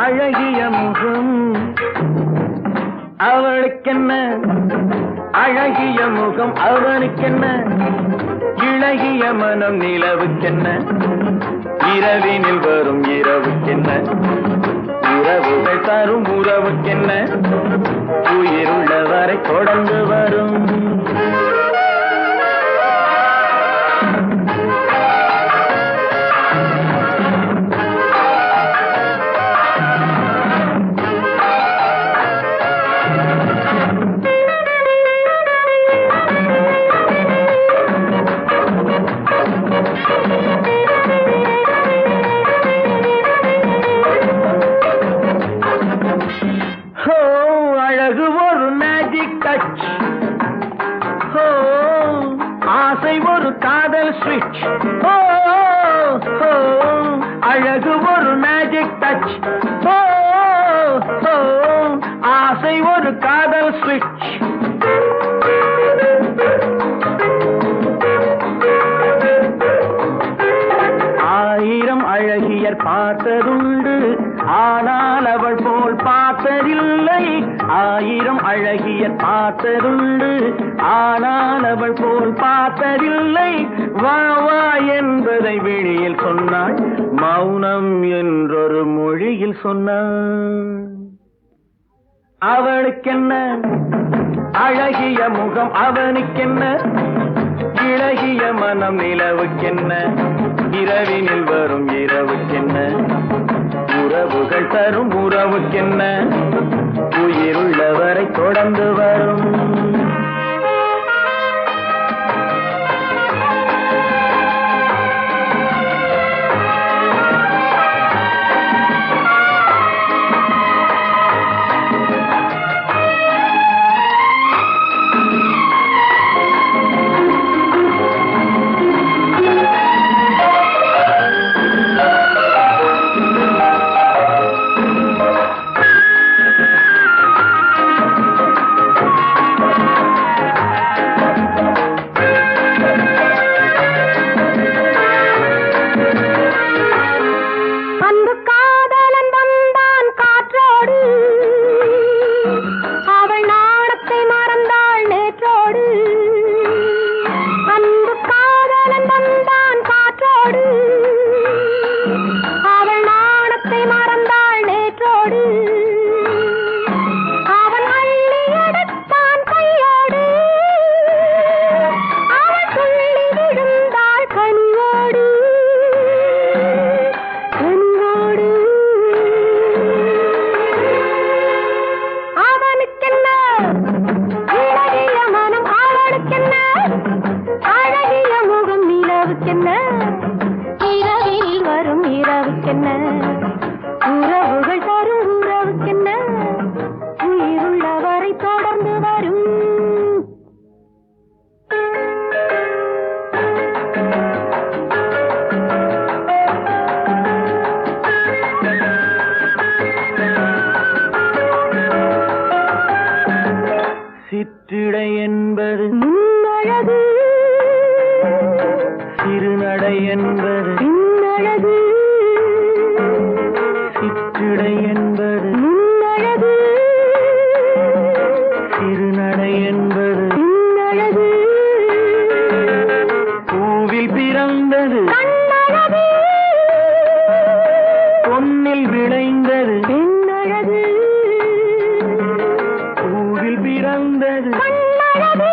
அழகிய முகம் அவளுக்கென்ன, அழகிய முகம் அவனுக்கென்ன, இளகிய மனம் நிலவுக்கென்ன, இரவினில் வரும் இரவுக்கென்ன, உறவுகள் தரும் உறவுக்கென்ன, உயிருள்ளவரை தொடர்ந்து வரும். அழகு ஒரு மேஜிக் டச், ஆசை ஒரு காதல் ஸ்விட்ச். அழகு ஒரு மேஜிக் டச், ஆசை ஒரு காதல் ஸ்விட்ச். ஆயிரம் அழகியர் பார்த்ததுண்டு, ஆனால் அவள் போல் பார்த்ததில்லை. ஆயிரம் அழகியர் பார்த்ததுண்டு, ஆனால் அவள் போல் பார்த்ததில்லை. வா வா என்பதை வெளியில் சொன்னாள், மௌனம் என்றொரு மொழியில் சொன்னாள். அவளுக்கென்ன, அழகிய முகம் அவனுக்கென்ன, இளகிய மனம் நிலவுக்கென்ன, இரவினில் வரும் இரவுக்கென்ன, உறவுகள் தரும் உறவுக்கென்ன, உயிருள்ளவரை தொடர்ந்து வரும். இரவில் வரும் இரவுக்கென்ன, உறவுகள் தரும் உறவுக்கென்ன, உயிருள்ளவரை தொடர்ந்து வரும். சிற்றிடை என்பது முன்னழகு, சிறுநடை என்பது பின்னழகு. சிற்றிடை என்பது முன்னழகு, சிறுநடை என்பது பின்னழகு. பூவில் பிறந்தது கண்ணழகு, பொன்னில் விளைந்தது பெண்ணழகு. பூவில் பிறந்தது கண்ணழகு,